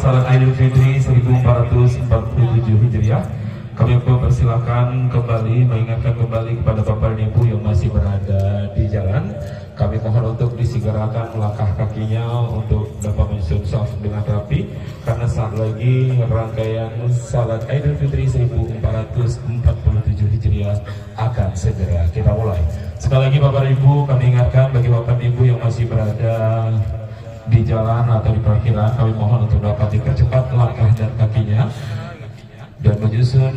salat Idul Fitri 1447 Hijriah. Kami persilakan kembali mengingatkan kembali kepada Bapak dan Ibu yang masih berada di jalan. Kami mohon untuk disegerakan melangkah kakinya untuk dapat menyusun saf dengan rapi, karena saat lagi rangkaian salat Idul Fitri 1447 Hijriah akan segera kita mulai. Sekali lagi Bapak dan Ibu, kami ingatkan bagi Bapak dan Ibu yang masih berada di jalan atau di parkiran, kami mohon untuk dapat dipercepat langkah dan kakinya dan menyusun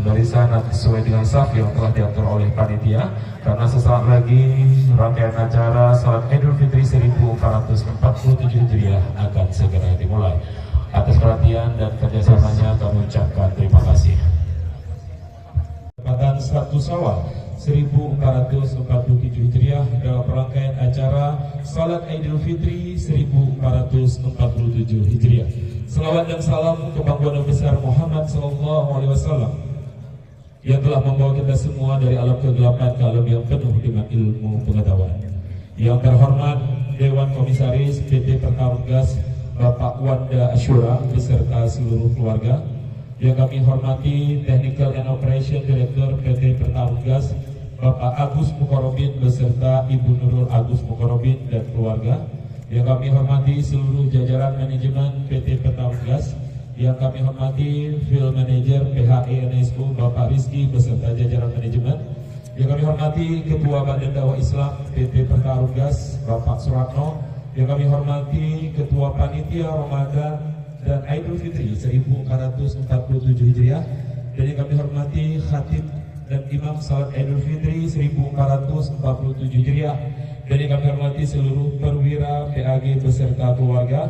barisan sesuai dengan saf yang telah diatur oleh panitia, karena sesaat lagi rangkaian acara salat Idul Fitri 1447 Hijriah akan segera dimulai. Atas perhatian dan kerjasamanya kami ucapkan terima kasih. Pada 1 Syawal 1447 Hijriah dalam rangkaian acara salat Idul Fitri 1447 Hijriah. Selawat dan salam kepada besar Muhammad SAW yang telah membawa kita semua dari alam kegelapan ke alam yang penuh dengan ilmu pengetahuan. Yang terhormat Dewan Komisaris PT Pertarung Gas Bapak Wanda Asyura beserta seluruh keluarga. Yang kami hormati Technical and Operation Director PT Pertarung Gas Bapak Agus Mukorobin beserta Ibu Nurul Agus Mukorobin dan keluarga. Yang kami hormati seluruh jajaran manajemen PT Pertarung Gas. Yang kami hormati Field Manager PHE NSU Bapak Rizky beserta jajaran manajemen. Yang kami hormati Ketua Badan Dakwah Islam PT Pertarung Gas Bapak Suratno. Yang kami hormati Ketua Panitia Ramadan dan Idul Fitri 1447 Hijriah. Dan yang kami hormati Khatib dan Imam Salat Idul Fitri 1447 Hijriah. Dan yang kami hormati seluruh perwira PAG beserta keluarga.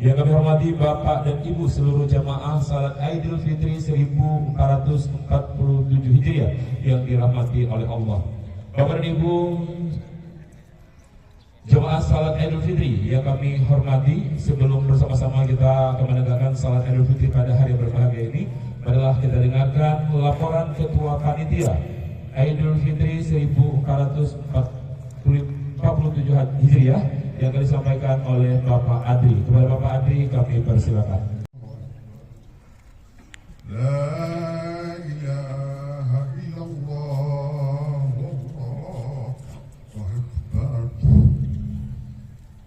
Yang kami hormati Bapak dan Ibu seluruh jamaah Salat Idul Fitri 1447 Hijriah yang dirahmati oleh Allah. Bapak dan Ibu jamaah Salat Idul Fitri yang kami hormati, sebelum bersama-sama kita akan menegakkan Salat Idul Fitri pada hari yang berbahagia ini, adalah kita dengarkan laporan Ketua Panitia Idul Fitri 1447 Hijriah yang akan disampaikan oleh Bapak Adri. Kepada Bapak Adri kami persilakan. La ilaha illallah, Allahu Akbar,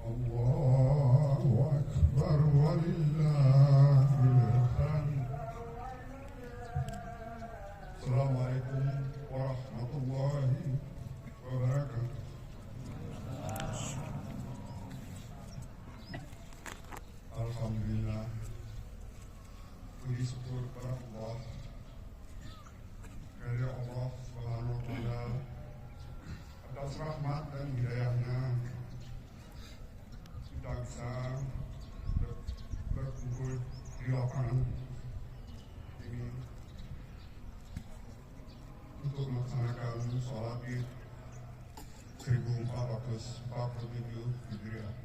Allahu Akbar, walillahil hamd. Assalamualaikum warahmatullahi wabarakatuh. Alhamdulillah, puji syukur kepada Allah, dari Allah Subhanahu wa Ta'ala atas rahmat dan hidayahnya kita bisa berkumpul di lapangan ini untuk melaksanakan sholat Id 1447 Hijriah.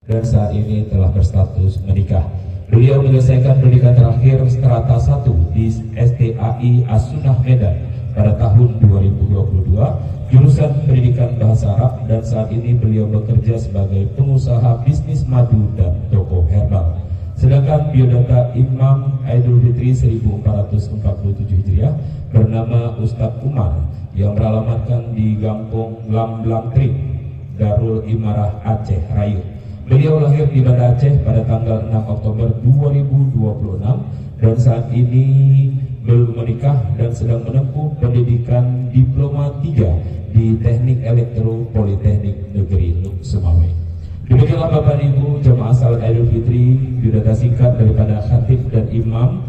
Dan saat ini telah berstatus menikah. Beliau menyelesaikan pendidikan terakhir strata 1 di STAI As-Sunnah Medan pada tahun 2022, jurusan pendidikan bahasa Arab, dan saat ini beliau bekerja sebagai pengusaha bisnis madu dan toko herbal. Sedangkan biodata Imam Idul Fitri 1447 Hijriah bernama Ustadz Umar yang beralamatkan di Gampung Lamblangtring, Darul Imarah, Aceh Rayu. Beliau lahir di Banda Aceh pada tanggal 6 Oktober 2026 dan saat ini belum menikah dan sedang menempuh pendidikan Diploma 3 di Teknik Elektro Politeknik Negeri Luk Semawe. Demikianlah Bapak Ibu jamaah salat Idul Fitri, biodata singkat daripada khatib dan imam.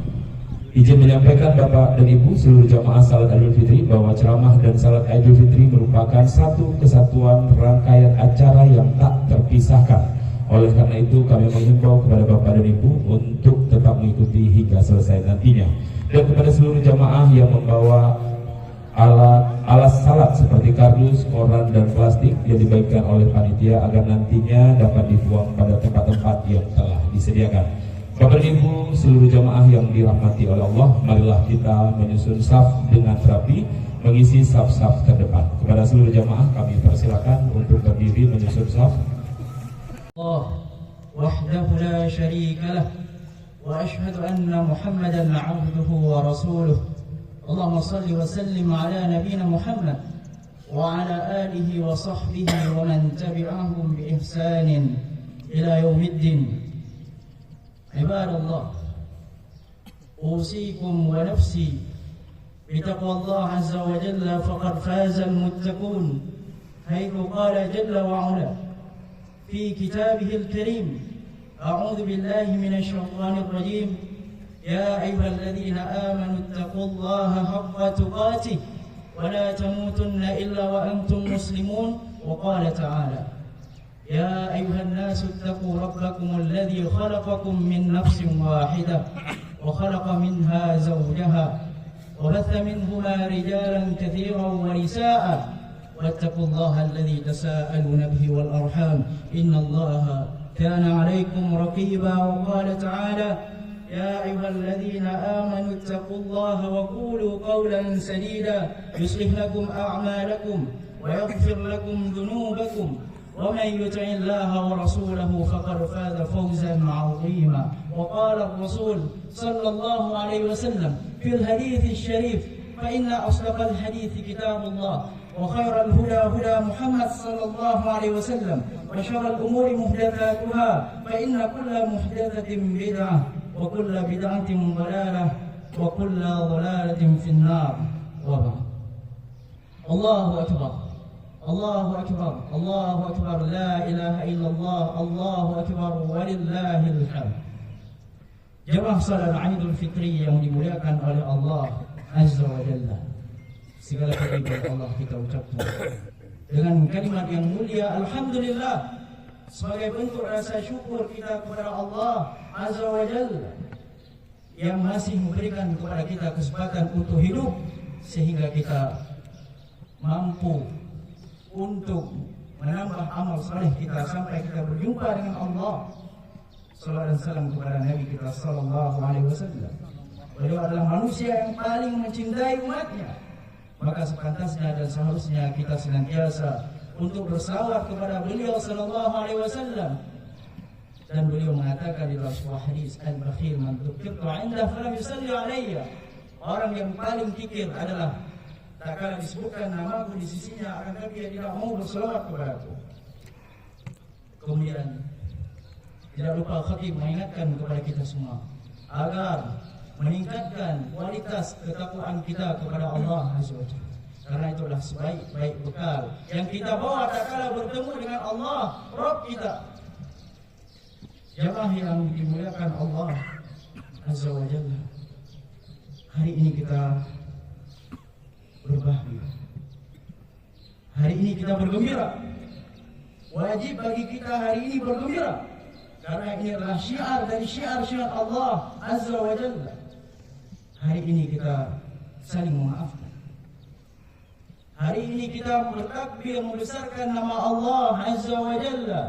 Izin menyampaikan Bapak dan Ibu seluruh jamaah salat Idul Fitri bahwa ceramah dan salat Idul Fitri merupakan satu kesatuan rangkaian acara yang tak terpisahkan. Oleh karena itu kami menghimbau kepada Bapak dan Ibu untuk tetap mengikuti hingga selesai nantinya. Dan kepada seluruh jamaah yang membawa alas salat seperti kardus, koran, dan plastik yang dibagikan oleh panitia agar nantinya dapat dibuang pada tempat-tempat yang telah disediakan. Bapak dan Ibu seluruh jamaah yang dirahmati oleh Allah, marilah kita menyusun saf dengan rapi, mengisi saf-saf terdepan. Kepada seluruh jamaah kami persilakan untuk berdiri menyusun saf. Allah wahdahu la syarika lah wa ashhadu anna Muhammadan 'abduhu wa rasuluh. Allahumma shalli wa sallim ala nabiyyina Muhammad wa ala alihi wa sahbihi wa man tabi'ahum bi ihsanin ila yaumiddin. Ibadallah, usikum wa nafsi بتقوى الله عز وجل فقد فاز المتقون حيث قال جل وعلا في كتابه الكريم أعوذ بالله من الشيطان الرجيم يا أيها الذين آمنوا اتقوا الله حق تقاته ولا تموتن إلا وأنتم مسلمون وقال تعالى يا أيها الناس اتقوا ربكم الذي خلقكم من نفس واحدة وخلق منها زوجها وبث منهما رجالا كثيرا ونساء واتقوا الله الذي تساءلون به والأرحام إن الله كان عليكم رقيبا وقال تعالى يا أيها الذين آمنوا اتقوا الله وقولوا قولا سديدا يصلح لكم أعمالكم ويغفر لكم ذنوبكم ومن يطع الله ورسوله فقد فاز فوزا عظيما وقال الرسول صلى الله عليه وسلم في الحديث الشريف فإن أصدق الحديث كتاب الله وخير الهدى هدى محمد صلى الله عليه وسلم وشر الأمور محدثاتها فإن كل محدثة بدعة وكل بدعة ضلالة وكل ضلالة في النار وبعد. الله أكبر الله أكبر الله أكبر لا إله إلا الله الله أكبر ولله الحمد. Jemaah salat Idul Fitri yang dimuliakan oleh Allah Azza wa Jalla, segala puji bagi Allah kita ucapkan dengan kalimat yang mulia alhamdulillah sebagai bentuk rasa syukur kita kepada Allah Azza wa Jalla yang masih memberikan kepada kita kesempatan untuk hidup sehingga kita mampu untuk menambah amal saleh kita sampai kita berjumpa dengan Allah. Salawat dan salam kepada Nabi kita sallallahu alaihi wasallam. Beliau adalah manusia yang paling mencintai umatnya. Maka sepantasnya dan seharusnya kita senantiasa untuk bersalawat kepada beliau sallallahu alaihi wasallam. Dan beliau mengatakan di dalam sebuah hadis, al-bakhil man dzukirtu 'inda falam yusalli alayya. Orang yang paling kikir adalah tak kala disebutkan namaku di sisinya akan tetapi dia tidak mau berselawat kepadaku. Kemudian tidak lupa khatib mengingatkan kepada kita semua agar meningkatkan kualitas ketakwaan kita kepada Allah Azza wa Jalla. Karena itulah sebaik-baik bekal yang kita bawa tak kala bertemu dengan Allah Rabb kita. Jamaah yang dimuliakan Allah Azza wa Jalla, hari ini kita berbahagia. Hari ini kita bergembira. Wajib bagi kita hari ini bergembira. Karena ini adalah syiar dari syiar-syiar Allah Azza wa Jalla. Hari ini kita saling memaafkan. Hari ini kita bertakbir membesarkan nama Allah Azza wa Jalla.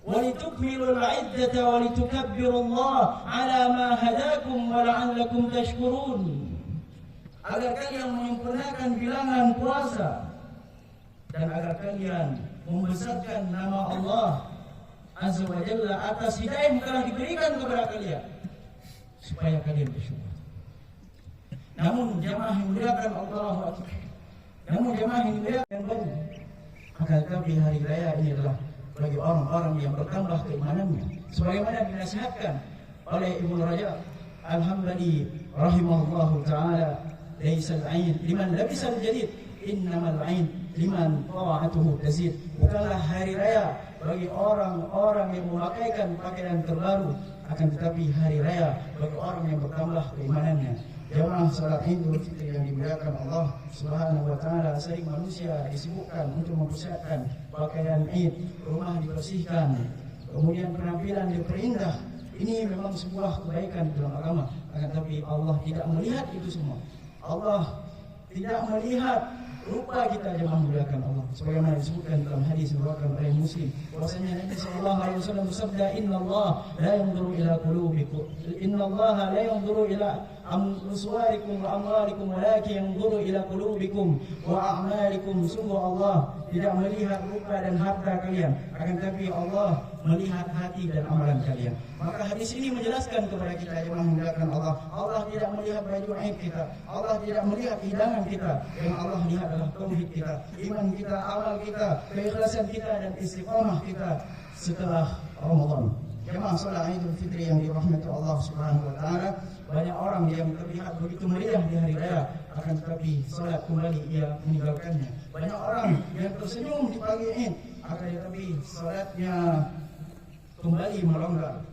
وَلِتُكْمِلُوا الْعِدَّةَ وَلِتُكَبِّرُوا اللَّهَ عَلَى مَا هَدَاكُمْ وَلَعَلَّكُمْ تَشْكُرُونَ. Agar kalian menyempurnakan bilangan puasa dan agar kalian membesarkan nama Allah Azza wa Jalla atas hidayah yang telah diberikan kepada kalian supaya kalian bersyukur. Namun jamaah yang dimuliakan Allah, namun jamaah yang dimuliakan yang baru, akan tetapi hari raya ini adalah bagi orang-orang yang bertambah keimanannya, sebagaimana dinasihatkan oleh Ibnu Rajab Al-Hambali rahimahullahu taala, laisal ain liman labisal jadid innamal ain liman ta'atuhu tazid. Bukanlah hari raya bagi orang-orang yang memakaikan pakaian terbaru, akan tetapi hari raya bagi orang yang bertambah keimanannya. Jamaah salat Idul Fitri yang dimuliakan Allah Subhanahu wa taala, sering manusia disibukkan untuk mempersiapkan pakaian Id, rumah dibersihkan, kemudian penampilan diperindah. Ini memang sebuah kebaikan dalam agama, akan tetapi Allah tidak melihat itu semua. Allah tidak melihat rupa kita, jemaah muliakan Allah. Sebagaimana disebutkan dalam hadis diriwayatkan oleh Muslim, bahwasanya Nabi sallallahu alaihi wasallam bersabda, "Innallaha la yanzuru ila qulubikum, innallaha la yanzuru ila suwarikum wa amwalikum walakin yanzuru ila qulubikum wa a'malikum. Sungguh Allah tidak melihat rupa dan harta kalian, akan tapi Allah melihat hati dan amalan kalian. Maka hadis ini menjelaskan kepada kita yang memuliakan Allah, Allah tidak melihat baju aib kita, Allah tidak melihat hidangan kita. Yang Allah lihat adalah tauhid kita, iman kita, amal kita, keikhlasan kita dan istiqamah kita setelah Ramadan. Jemaah salat Idul Fitri yang dirahmati Allah Subhanahu wa taala, banyak orang yang terlihat begitu meriah di hari raya, akan tetapi salat kembali ia meninggalkannya. Banyak orang yang tersenyum di pagi Id, akan tetapi salatnya kembali melonggar.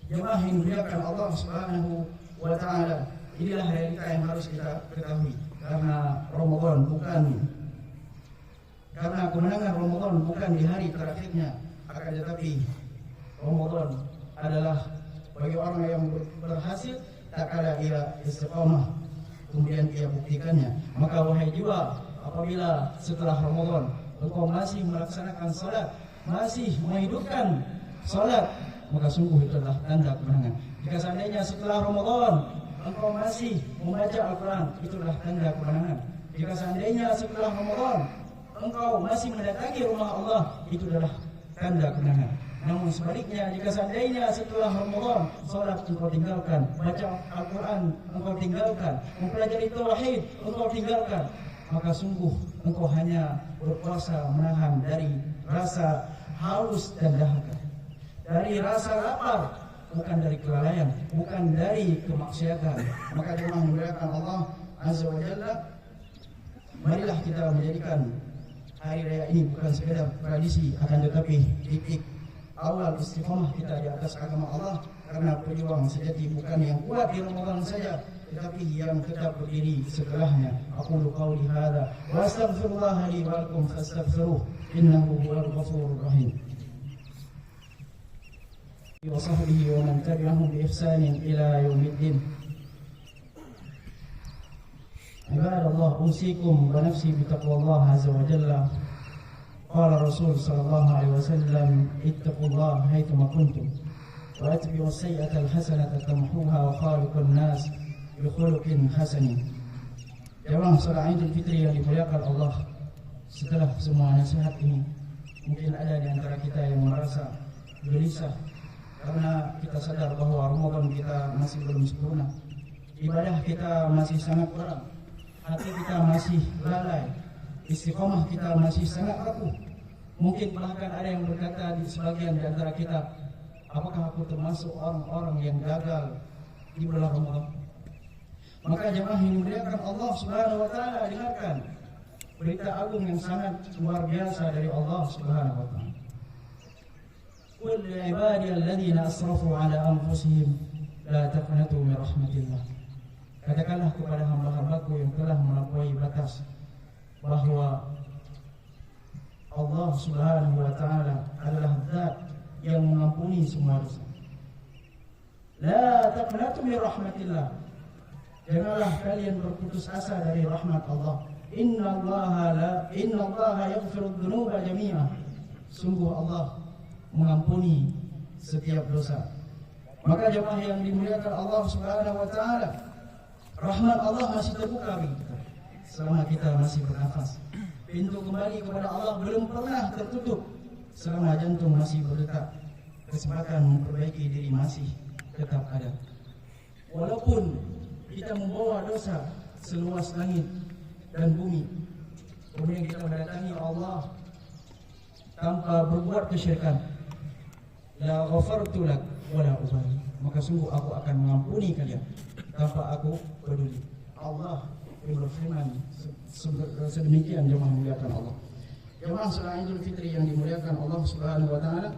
Jemaah yang dimuliakan Allah Subhanahu wa taala, inilah realita yang harus kita ketahui. Karena kemenangan Ramadan bukan di hari terakhirnya, akan tetapi Ramadan adalah bagi orang yang berhasil tak kala ia istiqamah kemudian ia buktikannya. Maka wahai jiwa, apabila setelah Ramadan engkau masih melaksanakan salat, masih menghidupkan salat, maka sungguh itu adalah tanda kemenangan. Jika seandainya setelah Ramadan engkau masih membaca Al-Quran, itu adalah tanda kemenangan. Jika seandainya setelah Ramadan engkau masih mendatangi rumah Allah, itu adalah tanda kemenangan. Namun sebaliknya, jika seandainya setelah Ramadan salat engkau tinggalkan, baca Al-Quran engkau tinggalkan, mempelajari tauhid engkau tinggalkan, maka sungguh engkau hanya berpuasa menahan dari rasa haus dan dahaga, dari rasa lapar, bukan dari kelalaian, bukan dari kemaksiatan. Maka jemaah memuliakan Allah Azza wa Jalla, marilah kita menjadikan hari raya ini bukan sekedar tradisi, akan tetapi titik awal istiqamah kita di atas agama Allah. Karena pejuang sejati bukan yang kuat di Ramadan saja, tetapi yang tetap berdiri setelahnya. Aqulu qawli hadza wa astaghfirullah li wa lakum fastaghfiruh innahu huwal ghafurur rahim. Wa sahbihi wa man tabi'ahum bi ihsanin ila yaumiddin. Ibadallah, usikum wa nafsi bi taqwallah azza wa jalla. Qala Rasul sallallahu alaihi wasallam, ittaqullah haitsuma kuntum wa atbi'us sayyi'ata al-hasanata tamhuha wa khaliqun nas bi khuluqin hasanin. Jemaah salat Idul Fitri yang dimuliakan Allah, setelah semua nasihat ini, mungkin ada di antara kita yang merasa gelisah karena kita sadar bahwa Ramadan kita masih belum sempurna, ibadah kita masih sangat kurang, hati kita masih lalai, istiqamah kita masih sangat rapuh. Mungkin bahkan ada yang berkata di sebagian di antara kita, apakah aku termasuk orang-orang yang gagal di bulan Ramadan? Maka jemaah yang dimuliakan Allah Subhanahu wa taala, dengarkan berita agung yang sangat luar biasa dari Allah Subhanahu wa taala. Qul ya ibadiyalladzina asrafu ala anfusihim la taqnatu min rahmatillah. Katakanlah kepada hamba-hambaku yang telah melampaui batas bahwa Allah Subhanahu wa taala adalah zat yang mengampuni semua dosa. La taqnatu min rahmatillah. Janganlah kalian berputus asa dari rahmat Allah. Inna Allah yaghfiru dzunuba jami'ah. Sungguh Allah mengampuni setiap dosa. Maka jemaah yang dimuliakan Allah Subhanahu wa taala, rahmat Allah masih terbuka bagi kita selama kita masih bernafas. Pintu kembali kepada Allah belum pernah tertutup selama jantung masih berdetak. Kesempatan memperbaiki diri masih tetap ada. Walaupun kita membawa dosa seluas langit dan bumi, kemudian kita mendatangi Allah tanpa berbuat kesyirikan, la ghafartu lak wa la ubali, maka sungguh aku akan mengampuni kalian tanpa aku peduli. Allah yang berfirman sedemikian. Jemaah memuliakan Allah, jemaah salat Idul Fitri yang dimuliakan Allah Subhanahu wa taala,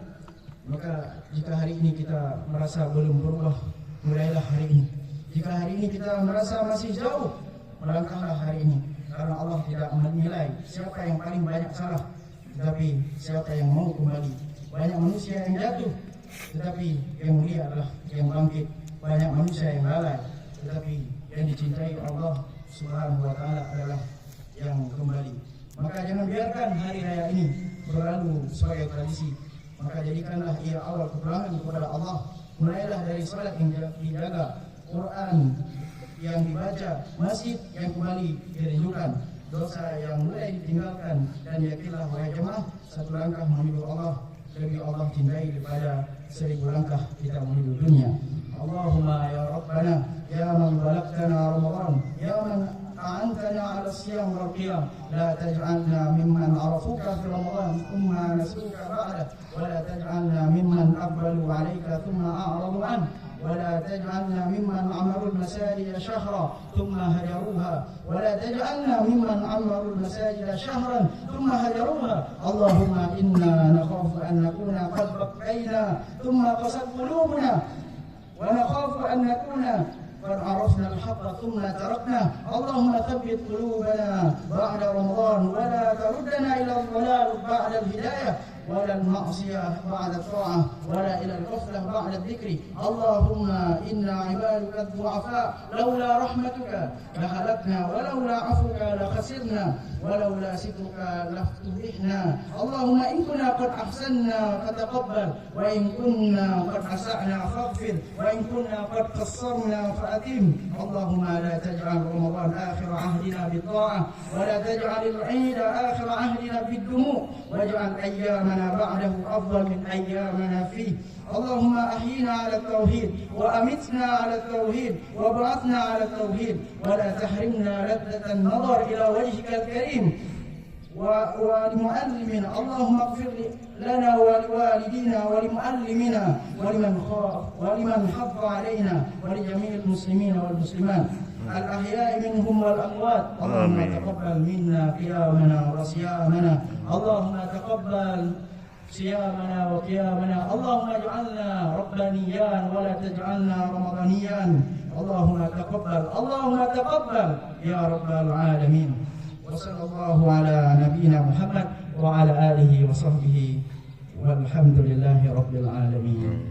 maka jika hari ini kita merasa belum berubah, mulailah hari ini. Jika hari ini kita merasa masih jauh, melangkahlah hari ini. Karena Allah tidak menilai siapa yang paling banyak salah, tetapi siapa yang mau kembali. Banyak manusia yang jatuh, tetapi yang mulia adalah yang bangkit. Banyak manusia yang lalai, tetapi yang dicintai Allah Subhanahu wa taala adalah yang kembali. Maka jangan biarkan hari raya ini berlalu sebagai tradisi. Maka jadikanlah ia awal kepulangan kepada Allah. Mulailah dari salat yang dijaga, Quran yang dibaca, masjid yang kembali dirindukan, dosa yang mulai ditinggalkan, dan yakinlah wahai jemaah, satu langkah menuju Allah lebih Allah cintai daripada 1000 langkah kita menuju dunia. Allahumma ya Rabbana ya man balaghtana Ramadan ya man a'antana 'ala siyam wal qiyam la taj'alna mimman arafuka fi Ramadan thumma nasuka ba'da wa la taj'alna mimman aqbalu 'alayka thumma a'radu 'an ولا تجعلنا ممن عمروا المساجد شهرا ثم هجروها ولا تجعلنا ممن عمروا المساجد شهرا ثم هجروها اللهم إنا نخاف أن نكون قد بقينا ثم قست قلوبنا ونخاف أن نكون قد عرفنا الحق ثم تركنا اللهم ثبت قلوبنا بعد رمضان ولا تردنا إلى الضلال بعد الهداية ولا المعصية بعد الطاعة ولا إلى الغفلة بعد الذكر اللهم إنا عبادك الضعفاء لولا رحمتك لهلكنا ولولا عفوك لخسرنا ولولا سترك لافتضحنا اللهم إن كنا قد أحسنا فتقبل وإن كنا قد أسأنا فاغفر وإن كنا قد قصرنا فأتم اللهم لا تجعل رمضان آخر عهدنا بالطاعة ولا تجعل العيد آخر عهدنا بالدموع واجعل أيامنا بعده أفضل من أيامنا فيه اللهم أحينا على التوحيد وأمتنا على التوحيد وابعثنا على التوحيد ولا تحرمنا لذة النظر إلى وجهك الكريم ولمعلمنا اللهم اغفر لنا ولوالدينا ولمعلمنا ولمن خاف ولمن حق علينا ولجميع المسلمين والمسلمات الأحياء منهم والأموات اللهم تقبل منا قيامنا وصيامنا اللهم تقبل صيامنا وقيامنا اللهم اجعلنا ربانيان ولا تجعلنا رمضانيان اللهم تقبل يا رب العالمين وصلى الله على نبينا محمد وعلى آله وصحبه والحمد لله رب العالمين.